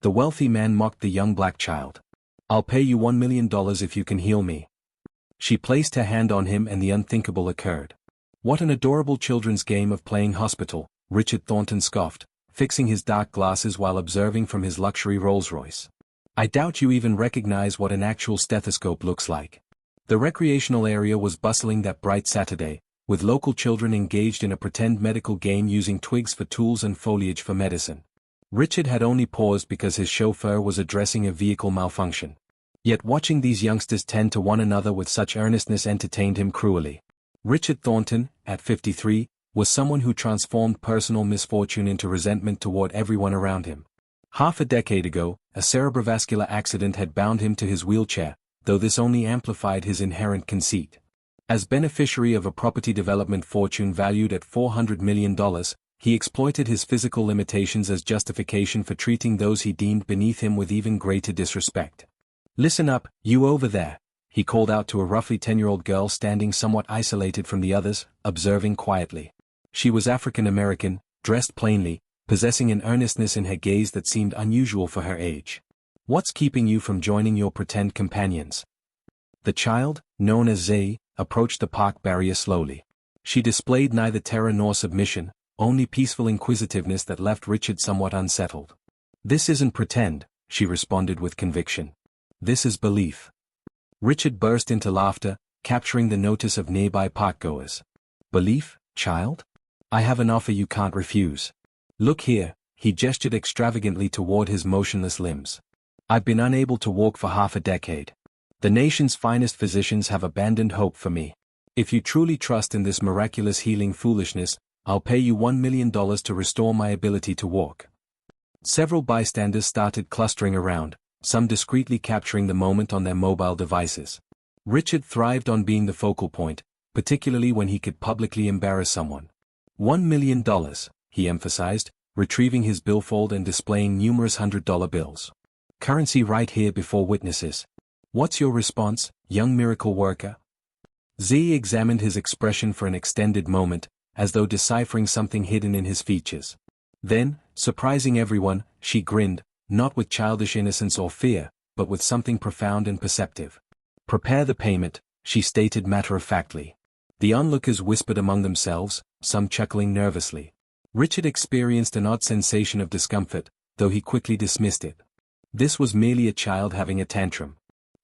The wealthy man mocked the young black child. "I'll pay you $1 million if you can heal me." She placed her hand on him and the unthinkable occurred. "What an adorable children's game of playing hospital," Richard Thornton scoffed, fixing his dark glasses while observing from his luxury Rolls-Royce. "I doubt you even recognize what an actual stethoscope looks like." The recreational area was bustling that bright Saturday, with local children engaged in a pretend medical game using twigs for tools and foliage for medicine. Richard had only paused because his chauffeur was addressing a vehicle malfunction. Yet watching these youngsters tend to one another with such earnestness entertained him cruelly. Richard Thornton, at 53, was someone who transformed personal misfortune into resentment toward everyone around him. Half a decade ago, a cerebrovascular accident had bound him to his wheelchair, though this only amplified his inherent conceit. As beneficiary of a property development fortune valued at $400 million, he exploited his physical limitations as justification for treating those he deemed beneath him with even greater disrespect. "Listen up, you over there," he called out to a roughly 10-year-old girl standing somewhat isolated from the others, observing quietly. She was African American, dressed plainly, possessing an earnestness in her gaze that seemed unusual for her age. "What's keeping you from joining your pretend companions?" The child, known as Zay, approached the park barrier slowly. She displayed neither terror nor submission, only peaceful inquisitiveness that left Richard somewhat unsettled. "This isn't pretend," she responded with conviction. "This is belief." Richard burst into laughter, capturing the notice of nearby parkgoers. "Belief, child? I have an offer you can't refuse. Look here," he gestured extravagantly toward his motionless limbs. "I've been unable to walk for half a decade. The nation's finest physicians have abandoned hope for me. If you truly trust in this miraculous healing foolishness, I'll pay you $1 million to restore my ability to walk." Several bystanders started clustering around, some discreetly capturing the moment on their mobile devices. Richard thrived on being the focal point, particularly when he could publicly embarrass someone. $1 million, he emphasized, retrieving his billfold and displaying numerous $100 bills. "Currency right here before witnesses. What's your response, young miracle worker?" Z examined his expression for an extended moment, as though deciphering something hidden in his features. Then, surprising everyone, she grinned, not with childish innocence or fear, but with something profound and perceptive. "Prepare the payment," she stated matter-of-factly. The onlookers whispered among themselves, some chuckling nervously. Richard experienced an odd sensation of discomfort, though he quickly dismissed it. This was merely a child having a tantrum.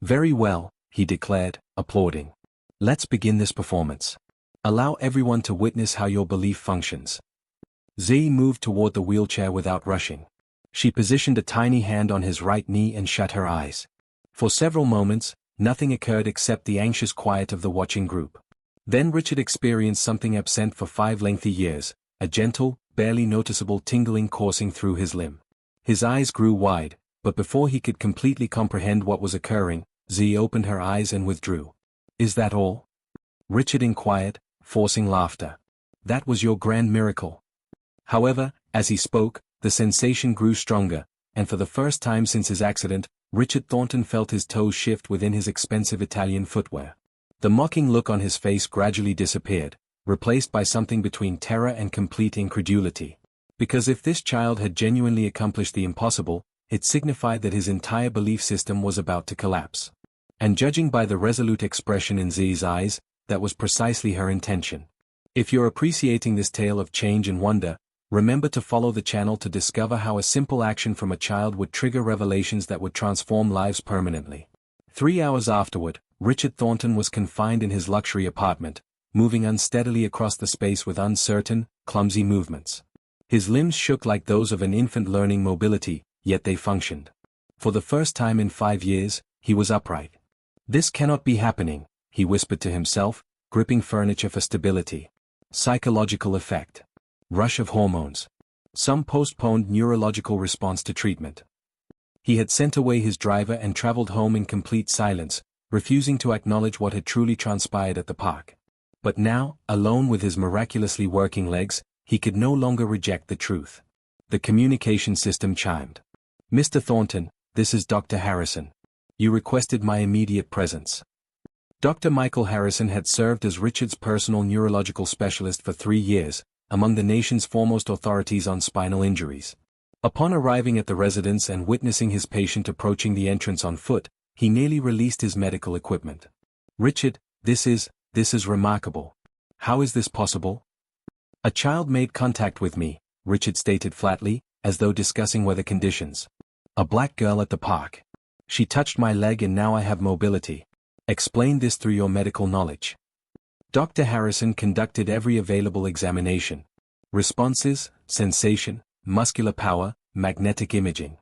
"Very well," he declared, applauding. "Let's begin this performance. Allow everyone to witness how your belief functions." Z moved toward the wheelchair without rushing. She positioned a tiny hand on his right knee and shut her eyes. For several moments, nothing occurred except the anxious quiet of the watching group. Then Richard experienced something absent for 5 lengthy years, a gentle, barely noticeable tingling coursing through his limb. His eyes grew wide, but before he could completely comprehend what was occurring, Z opened her eyes and withdrew. "Is that all?" Richard inquired, forcing laughter. "That was your grand miracle." However, as he spoke, the sensation grew stronger, and for the first time since his accident, Richard Thornton felt his toes shift within his expensive Italian footwear. The mocking look on his face gradually disappeared, replaced by something between terror and complete incredulity. Because if this child had genuinely accomplished the impossible, it signified that his entire belief system was about to collapse. And judging by the resolute expression in Z's eyes, that was precisely her intention. If you're appreciating this tale of change and wonder, remember to follow the channel to discover how a simple action from a child would trigger revelations that would transform lives permanently. 3 hours afterward, Richard Thornton was confined in his luxury apartment, moving unsteadily across the space with uncertain, clumsy movements. His limbs shook like those of an infant learning mobility, yet they functioned. For the first time in 5 years, he was upright. "This cannot be happening," he whispered to himself, gripping furniture for stability. Psychological effect. Rush of hormones. Some postponed neurological response to treatment. He had sent away his driver and traveled home in complete silence, refusing to acknowledge what had truly transpired at the park. But now, alone with his miraculously working legs, he could no longer reject the truth. The communication system chimed. "Mr. Thornton, this is Dr. Harrison. You requested my immediate presence." Dr. Michael Harrison had served as Richard's personal neurological specialist for 3 years, among the nation's foremost authorities on spinal injuries. Upon arriving at the residence and witnessing his patient approaching the entrance on foot, he nearly released his medical equipment. "Richard, this is remarkable. How is this possible?" "A child made contact with me," Richard stated flatly, as though discussing weather conditions. "A black girl at the park. She touched my leg and now I have mobility. Explain this through your medical knowledge." Dr. Harrison conducted every available examination. Responses, sensation, muscular power, magnetic imaging.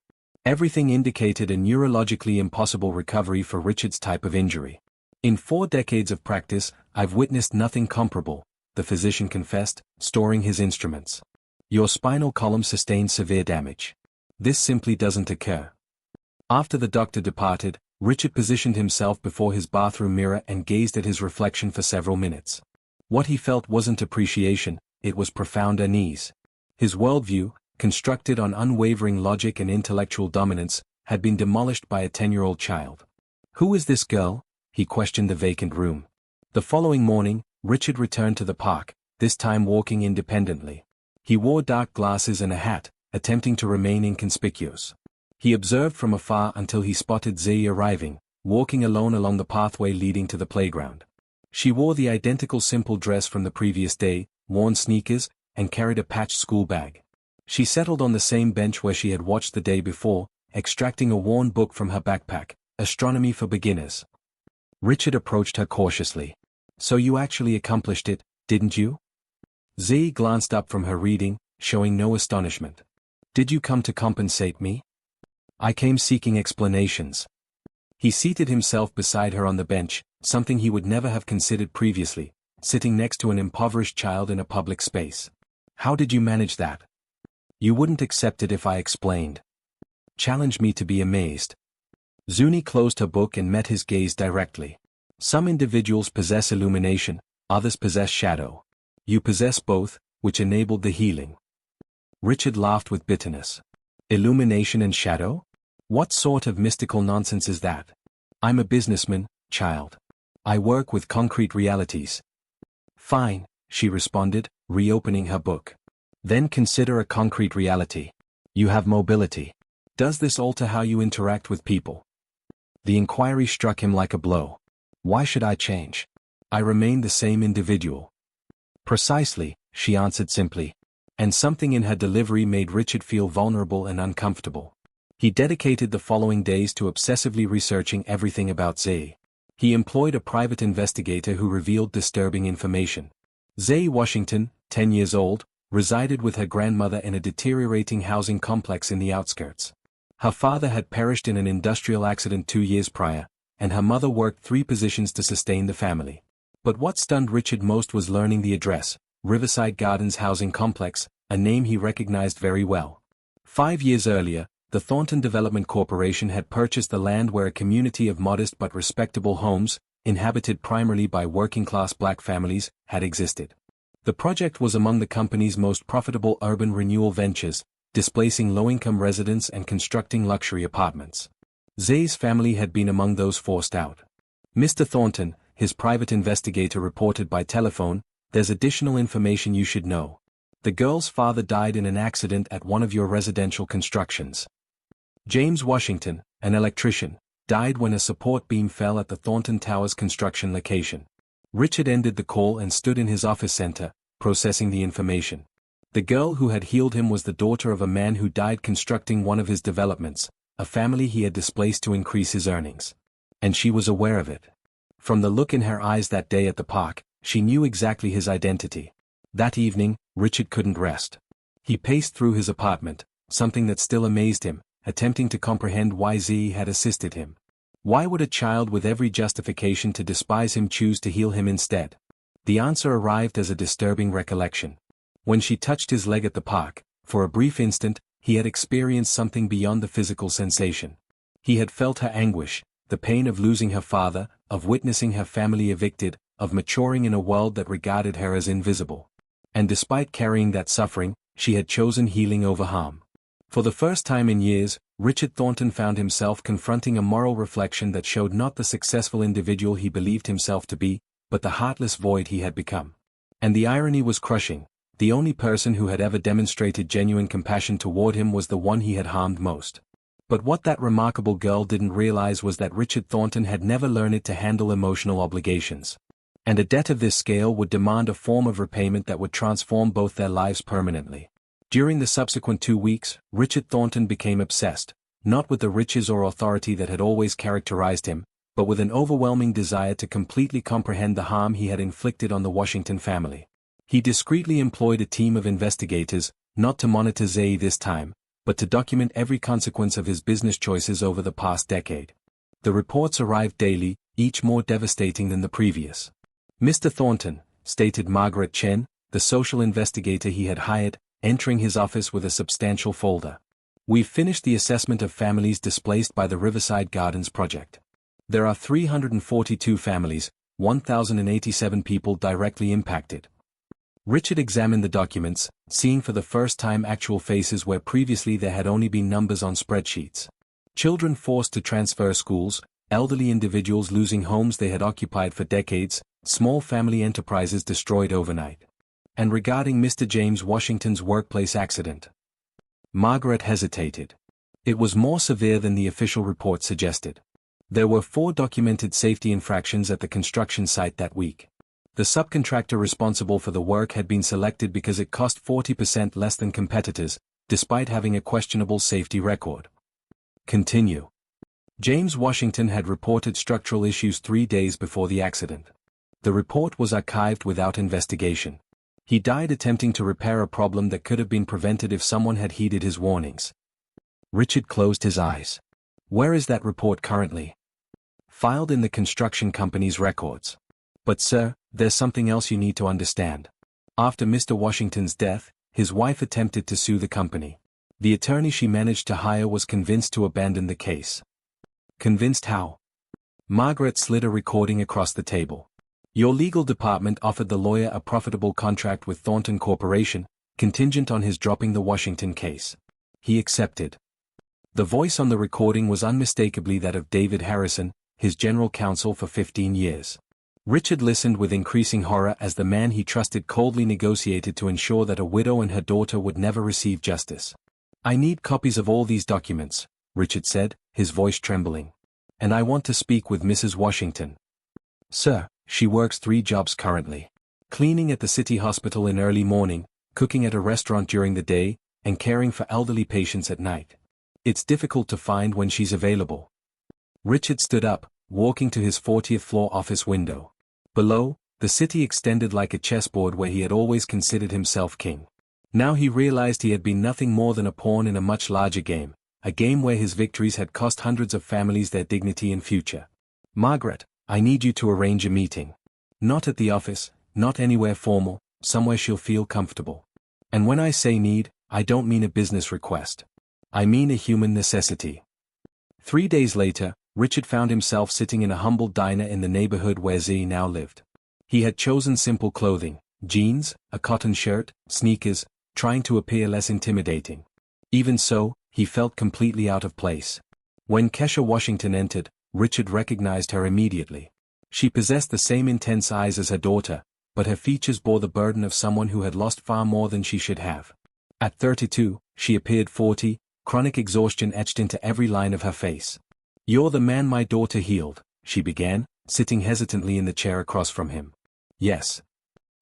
Everything indicated a neurologically impossible recovery for Richard's type of injury. "In 4 decades of practice, I've witnessed nothing comparable," the physician confessed, storing his instruments. "Your spinal column sustained severe damage. This simply doesn't occur." After the doctor departed, Richard positioned himself before his bathroom mirror and gazed at his reflection for several minutes. What he felt wasn't appreciation, it was profound unease. His worldview, constructed on unwavering logic and intellectual dominance, had been demolished by a 10-year-old child. "Who is this girl?" he questioned the vacant room. The following morning, Richard returned to the park, this time walking independently. He wore dark glasses and a hat, attempting to remain inconspicuous. He observed from afar until he spotted Zoe arriving, walking alone along the pathway leading to the playground. She wore the identical simple dress from the previous day, worn sneakers, and carried a patched school bag. She settled on the same bench where she had watched the day before, extracting a worn book from her backpack, Astronomy for Beginners. Richard approached her cautiously. "So you actually accomplished it, didn't you?" Zoe glanced up from her reading, showing no astonishment. "Did you come to compensate me?" "I came seeking explanations." He seated himself beside her on the bench, something he would never have considered previously, sitting next to an impoverished child in a public space. "How did you manage that?" "You wouldn't accept it if I explained." "Challenge me to be amazed." Zuni closed her book and met his gaze directly. "Some individuals possess illumination, others possess shadow. You possess both, which enabled the healing." Richard laughed with bitterness. "Illumination and shadow? What sort of mystical nonsense is that?" "I'm a businessman, child. I work with concrete realities." "Fine," she responded, reopening her book. "Then consider a concrete reality. You have mobility. Does this alter how you interact with people?" The inquiry struck him like a blow. "Why should I change? I remain the same individual." "Precisely," she answered simply. And something in her delivery made Richard feel vulnerable and uncomfortable. He dedicated the following days to obsessively researching everything about Zoe. He employed a private investigator who revealed disturbing information. Zoe Washington, 10 years old, resided with her grandmother in a deteriorating housing complex in the outskirts. Her father had perished in an industrial accident 2 years prior, and her mother worked 3 positions to sustain the family. But what stunned Richard most was learning the address, Riverside Gardens Housing Complex, a name he recognized very well. 5 years earlier, the Thornton Development Corporation had purchased the land where a community of modest but respectable homes, inhabited primarily by working-class black families, had existed. The project was among the company's most profitable urban renewal ventures, displacing low-income residents and constructing luxury apartments. Zoe's family had been among those forced out. "Mr. Thornton," his private investigator reported by telephone, "there's additional information you should know. The girl's father died in an accident at one of your residential constructions. James Washington, an electrician, died when a support beam fell at the Thornton Towers construction location." Richard ended the call and stood in his office center, processing the information. The girl who had healed him was the daughter of a man who died constructing one of his developments, a family he had displaced to increase his earnings. And she was aware of it. From the look in her eyes that day at the park, she knew exactly his identity. That evening, Richard couldn't rest. He paced through his apartment, something that still amazed him, attempting to comprehend why Zoe had assisted him. Why would a child with every justification to despise him choose to heal him instead? The answer arrived as a disturbing recollection. When she touched his leg at the park, for a brief instant, he had experienced something beyond the physical sensation. He had felt her anguish, the pain of losing her father, of witnessing her family evicted, of maturing in a world that regarded her as invisible. And despite carrying that suffering, she had chosen healing over harm. For the first time in years, Richard Thornton found himself confronting a moral reflection that showed not the successful individual he believed himself to be, but the heartless void he had become. And the irony was crushing. the only person who had ever demonstrated genuine compassion toward him was the one he had harmed most. But what that remarkable girl didn't realize was that Richard Thornton had never learned to handle emotional obligations. And a debt of this scale would demand a form of repayment that would transform both their lives permanently. During the subsequent 2 weeks, Richard Thornton became obsessed, not with the riches or authority that had always characterized him, but with an overwhelming desire to completely comprehend the harm he had inflicted on the Washington family. He discreetly employed a team of investigators, not to monitor Zay this time, but to document every consequence of his business choices over the past decade. The reports arrived daily, each more devastating than the previous. "Mr. Thornton," stated Margaret Chen, the social investigator he had hired, entering his office with a substantial folder. "We've finished the assessment of families displaced by the Riverside Gardens project. There are 342 families, 1,087 people directly impacted." Richard examined the documents, seeing for the first time actual faces where previously there had only been numbers on spreadsheets. Children forced to transfer schools, elderly individuals losing homes they had occupied for decades, small family enterprises destroyed overnight. And regarding Mr. James Washington's workplace accident, Margaret hesitated. It was more severe than the official report suggested. There were 4 documented safety infractions at the construction site that week. The subcontractor responsible for the work had been selected because it cost 40% less than competitors, despite having a questionable safety record. Continue. James Washington had reported structural issues 3 days before the accident. The report was archived without investigation. He died attempting to repair a problem that could have been prevented if someone had heeded his warnings. Richard closed his eyes. "Where is that report currently?" "Filed in the construction company's records." "But sir, there's something else you need to understand. After Mr. Washington's death, his wife attempted to sue the company. The attorney she managed to hire was convinced to abandon the case." "Convinced how?" Margaret slid a recording across the table. "Your legal department offered the lawyer a profitable contract with Thornton Corporation, contingent on his dropping the Washington case. He accepted." The voice on the recording was unmistakably that of David Harrison, his general counsel for 15 years. Richard listened with increasing horror as the man he trusted coldly negotiated to ensure that a widow and her daughter would never receive justice. "I need copies of all these documents," Richard said, his voice trembling. "And I want to speak with Mrs. Washington." "Sir, she works 3 jobs currently. Cleaning at the city hospital in early morning, cooking at a restaurant during the day, and caring for elderly patients at night. It's difficult to find when she's available." Richard stood up, walking to his 40th floor office window. Below, the city extended like a chessboard where he had always considered himself king. Now he realized he had been nothing more than a pawn in a much larger game, a game where his victories had cost hundreds of families their dignity and future. "Margaret, I need you to arrange a meeting. Not at the office, not anywhere formal, somewhere she'll feel comfortable. And when I say need, I don't mean a business request. I mean a human necessity." 3 days later, Richard found himself sitting in a humble diner in the neighborhood where Z now lived. He had chosen simple clothing, jeans, a cotton shirt, sneakers, trying to appear less intimidating. Even so, he felt completely out of place. When Kesha Washington entered, Richard recognized her immediately. She possessed the same intense eyes as her daughter, but her features bore the burden of someone who had lost far more than she should have. At 32, she appeared 40, chronic exhaustion etched into every line of her face. "You're the man my daughter healed," she began, sitting hesitantly in the chair across from him. "Yes."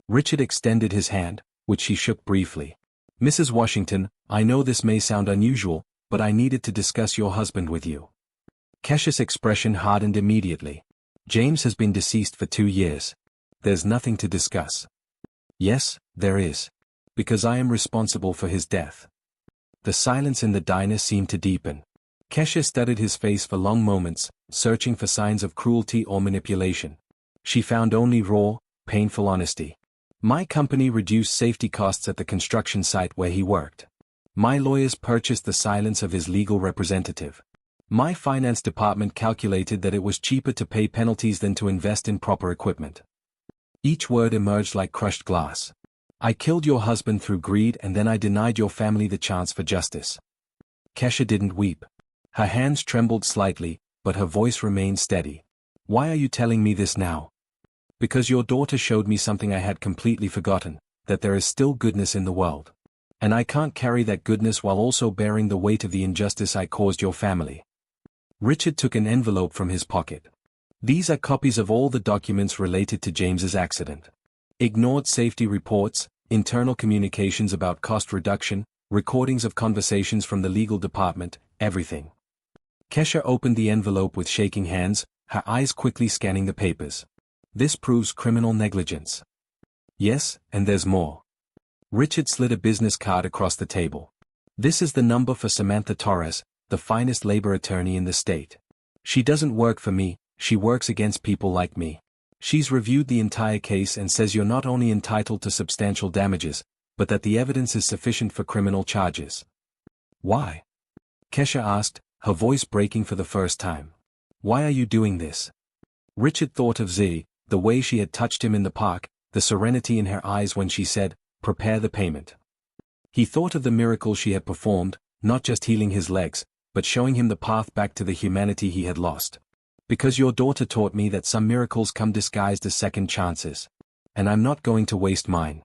Richard extended his hand, which she shook briefly. "Mrs. Washington, I know this may sound unusual, but I needed to discuss your husband with you." Kesha's expression hardened immediately. "James has been deceased for 2 years. There's nothing to discuss." "Yes, there is. Because I am responsible for his death." The silence in the diner seemed to deepen. Kesha studied his face for long moments, searching for signs of cruelty or manipulation. She found only raw, painful honesty. "My company reduced safety costs at the construction site where he worked. My lawyers purchased the silence of his legal representative. My finance department calculated that it was cheaper to pay penalties than to invest in proper equipment." Each word emerged like crushed glass. "I killed your husband through greed and then I denied your family the chance for justice." Kesha didn't weep. Her hands trembled slightly, but her voice remained steady. "Why are you telling me this now?" "Because your daughter showed me something I had completely forgotten," that there is still goodness in the world. And I can't carry that goodness while also bearing the weight of the injustice I caused your family. Richard took an envelope from his pocket. These are copies of all the documents related to James's accident. Ignored safety reports, internal communications about cost reduction, recordings of conversations from the legal department, everything. Kesha opened the envelope with shaking hands, her eyes quickly scanning the papers. This proves criminal negligence. Yes, and there's more. Richard slid a business card across the table. This is the number for Samantha Torres, the finest labor attorney in the state. She doesn't work for me, she works against people like me. She's reviewed the entire case and says you're not only entitled to substantial damages, but that the evidence is sufficient for criminal charges. Why? Kesha asked, her voice breaking for the first time. Why are you doing this? Richard thought of Z, the way she had touched him in the park, the serenity in her eyes when she said, "Prepare the payment." He thought of the miracle she had performed, not just healing his legs, but showing him the path back to the humanity he had lost. Because your daughter taught me that some miracles come disguised as second chances. And I'm not going to waste mine.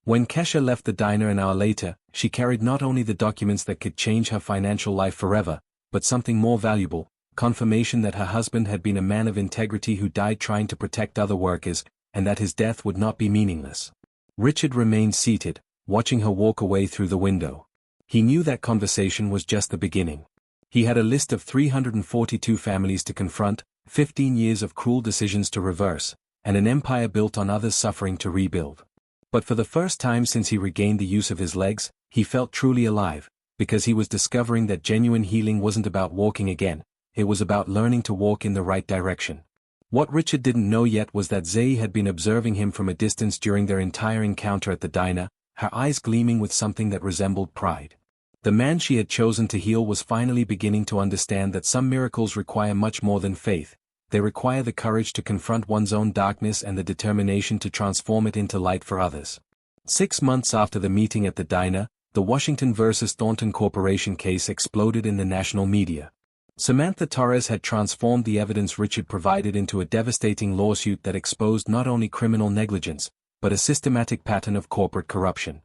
When Kesha left the diner an hour later, she carried not only the documents that could change her financial life forever, but something more valuable, confirmation that her husband had been a man of integrity who died trying to protect other workers, and that his death would not be meaningless. Richard remained seated, watching her walk away through the window. He knew that conversation was just the beginning. He had a list of 342 families to confront, 15 years of cruel decisions to reverse, and an empire built on others' suffering to rebuild. But for the first time since he regained the use of his legs, he felt truly alive, because he was discovering that genuine healing wasn't about walking again, it was about learning to walk in the right direction. What Richard didn't know yet was that Zae had been observing him from a distance during their entire encounter at the diner, her eyes gleaming with something that resembled pride. The man she had chosen to heal was finally beginning to understand that some miracles require much more than faith. They require the courage to confront one's own darkness and the determination to transform it into light for others. 6 months after the meeting at the diner, the Washington versus Thornton Corporation case exploded in the national media. Samantha Torres had transformed the evidence Richard provided into a devastating lawsuit that exposed not only criminal negligence, but a systematic pattern of corporate corruption.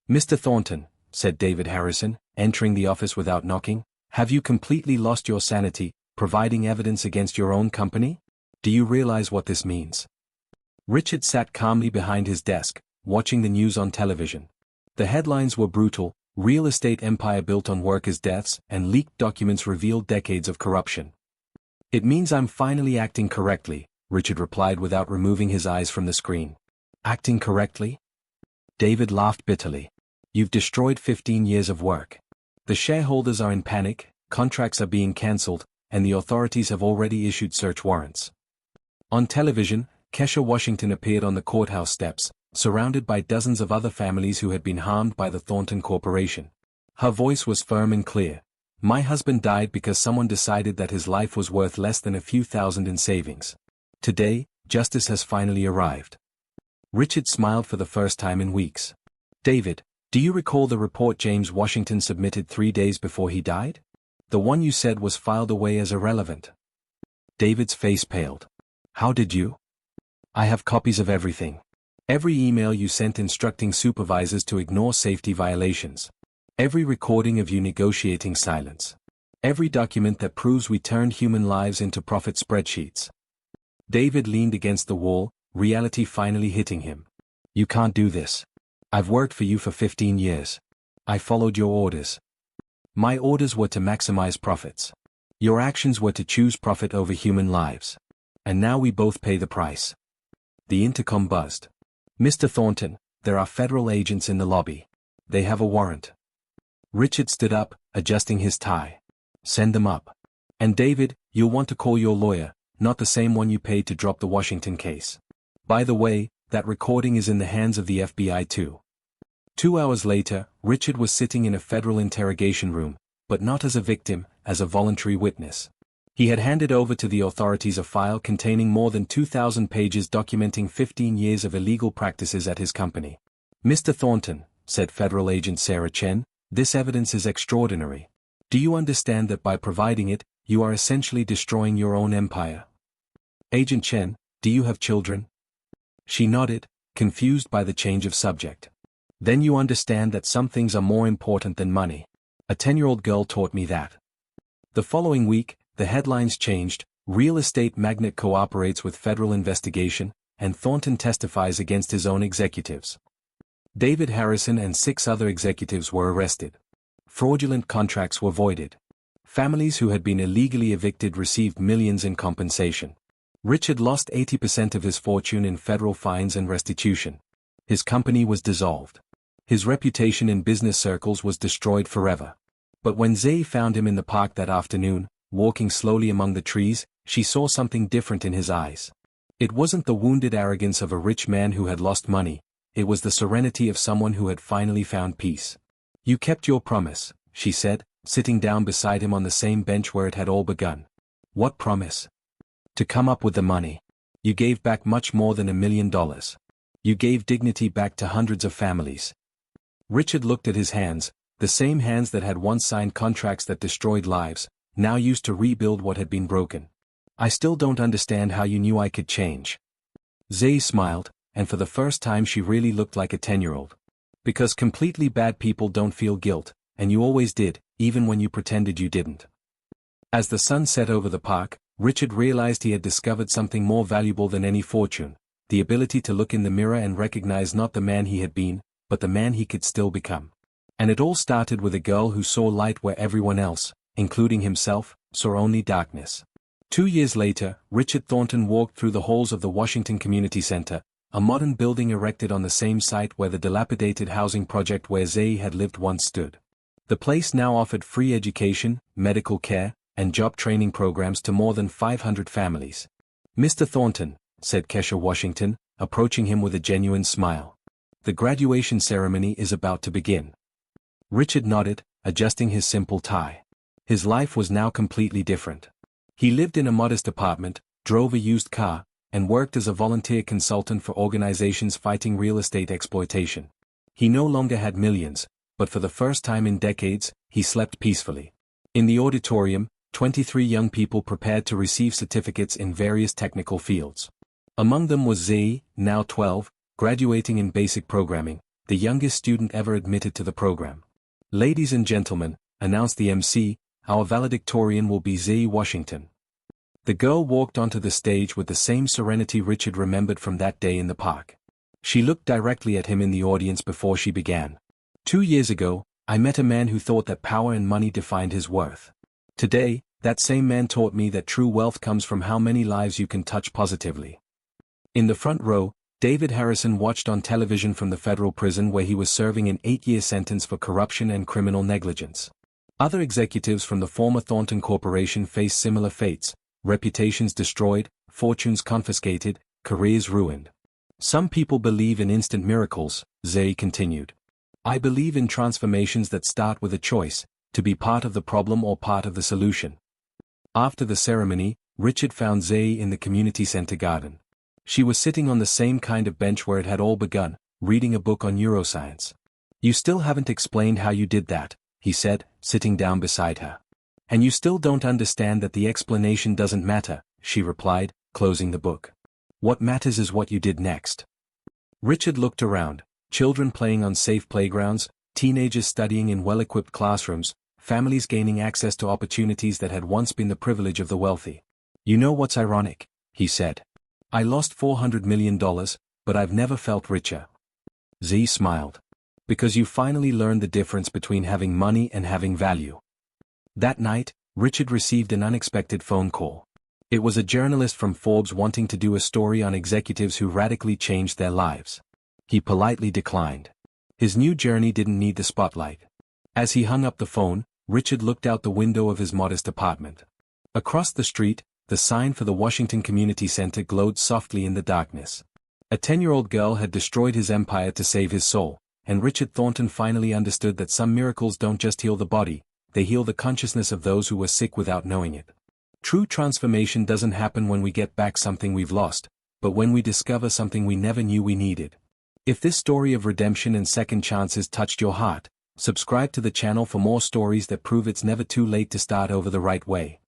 "Mr. Thornton," said David Harrison, entering the office without knocking, "have you completely lost your sanity, providing evidence against your own company? Do you realize what this means?" Richard sat calmly behind his desk, watching the news on television. The headlines were brutal. Real estate empire built on workers' deaths, and leaked documents revealed decades of corruption. "It means I'm finally acting correctly," Richard replied without removing his eyes from the screen. "Acting correctly?" David laughed bitterly. "You've destroyed 15 years of work. The shareholders are in panic, contracts are being cancelled, and the authorities have already issued search warrants." On television, Kesha Washington appeared on the courthouse steps, surrounded by dozens of other families who had been harmed by the Thornton Corporation. Her voice was firm and clear. "My husband died because someone decided that his life was worth less than a few thousand in savings. Today, justice has finally arrived." Richard smiled for the first time in weeks. "David, do you recall the report James Washington submitted 3 days before he died? The one you said was filed away as irrelevant." David's face paled. "How did you?" "I have copies of everything. Every email you sent instructing supervisors to ignore safety violations. Every recording of you negotiating silence. Every document that proves we turned human lives into profit spreadsheets." David leaned against the wall, reality finally hitting him. "You can't do this. I've worked for you for 15 years. I followed your orders. My orders were to maximize profits. Your actions were to choose profit over human lives. And now we both pay the price." The intercom buzzed. "Mr. Thornton, there are federal agents in the lobby. They have a warrant." Richard stood up, adjusting his tie. "Send them up. And David, you'll want to call your lawyer, not the same one you paid to drop the Washington case. By the way, that recording is in the hands of the FBI too." 2 hours later, Richard was sitting in a federal interrogation room, but not as a victim, as a voluntary witness. He had handed over to the authorities a file containing more than 2,000 pages documenting 15 years of illegal practices at his company. "Mr. Thornton," said Federal Agent Sarah Chen, "this evidence is extraordinary. Do you understand that by providing it, you are essentially destroying your own empire?" "Agent Chen, do you have children?" She nodded, confused by the change of subject. Then you understand that some things are more important than money. A 10-year-old girl taught me that. The following week, the headlines changed: real estate magnate cooperates with federal investigation, and Thornton testifies against his own executives. David Harrison and 6 other executives were arrested. Fraudulent contracts were voided. Families who had been illegally evicted received millions in compensation. Richard lost 80% of his fortune in federal fines and restitution. His company was dissolved. His reputation in business circles was destroyed forever. But when Zay found him in the park that afternoon, walking slowly among the trees, she saw something different in his eyes. It wasn't the wounded arrogance of a rich man who had lost money, it was the serenity of someone who had finally found peace. "You kept your promise," she said, sitting down beside him on the same bench where it had all begun. "What promise?" "To come up with the money. You gave back much more than $1 million. You gave dignity back to hundreds of families." Richard looked at his hands, the same hands that had once signed contracts that destroyed lives, now used to rebuild what had been broken. "I still don't understand how you knew I could change." Zay smiled, and for the first time she really looked like a 10-year-old. "Because completely bad people don't feel guilt, and you always did, even when you pretended you didn't." As the sun set over the park, Richard realized he had discovered something more valuable than any fortune: the ability to look in the mirror and recognize not the man he had been, but the man he could still become. And it all started with a girl who saw light where everyone else, including himself, saw only darkness. 2 years later, Richard Thornton walked through the halls of the Washington Community Center, a modern building erected on the same site where the dilapidated housing project where Zay had lived once stood. The place now offered free education, medical care, and job training programs to more than 500 families. "Mr. Thornton," said Kesha Washington, approaching him with a genuine smile. "The graduation ceremony is about to begin." Richard nodded, adjusting his simple tie. His life was now completely different. He lived in a modest apartment, drove a used car, and worked as a volunteer consultant for organizations fighting real estate exploitation. He no longer had millions, but for the first time in decades, he slept peacefully. In the auditorium, 23 young people prepared to receive certificates in various technical fields. Among them was Zay, now 12, graduating in basic programming, the youngest student ever admitted to the program. "Ladies and gentlemen," announced the MC, "our valedictorian will be Zay Washington." The girl walked onto the stage with the same serenity Richard remembered from that day in the park. She looked directly at him in the audience before she began. "2 years ago, I met a man who thought that power and money defined his worth. Today, that same man taught me that true wealth comes from how many lives you can touch positively." In the front row, David Harrison watched on television from the federal prison where he was serving an 8-year sentence for corruption and criminal negligence. Other executives from the former Thornton Corporation faced similar fates: reputations destroyed, fortunes confiscated, careers ruined. "Some people believe in instant miracles," Zay continued. "I believe in transformations that start with a choice, to be part of the problem or part of the solution." After the ceremony, Richard found Zay in the community center garden. She was sitting on the same kind of bench where it had all begun, reading a book on neuroscience. "You still haven't explained how you did that," he said, sitting down beside her. "And you still don't understand that the explanation doesn't matter," she replied, closing the book. "What matters is what you did next." Richard looked around: children playing on safe playgrounds, teenagers studying in well-equipped classrooms, families gaining access to opportunities that had once been the privilege of the wealthy. "You know what's ironic?" he said. "I lost $400 million, but I've never felt richer." Z smiled. "Because you finally learned the difference between having money and having value." That night, Richard received an unexpected phone call. It was a journalist from Forbes wanting to do a story on executives who radically changed their lives. He politely declined. His new journey didn't need the spotlight. As he hung up the phone, Richard looked out the window of his modest apartment. Across the street, the sign for the Washington Community Center glowed softly in the darkness. A 10-year-old girl had destroyed his empire to save his soul, and Richard Thornton finally understood that some miracles don't just heal the body, they heal the consciousness of those who were sick without knowing it. True transformation doesn't happen when we get back something we've lost, but when we discover something we never knew we needed. If this story of redemption and second chances touched your heart, subscribe to the channel for more stories that prove it's never too late to start over the right way.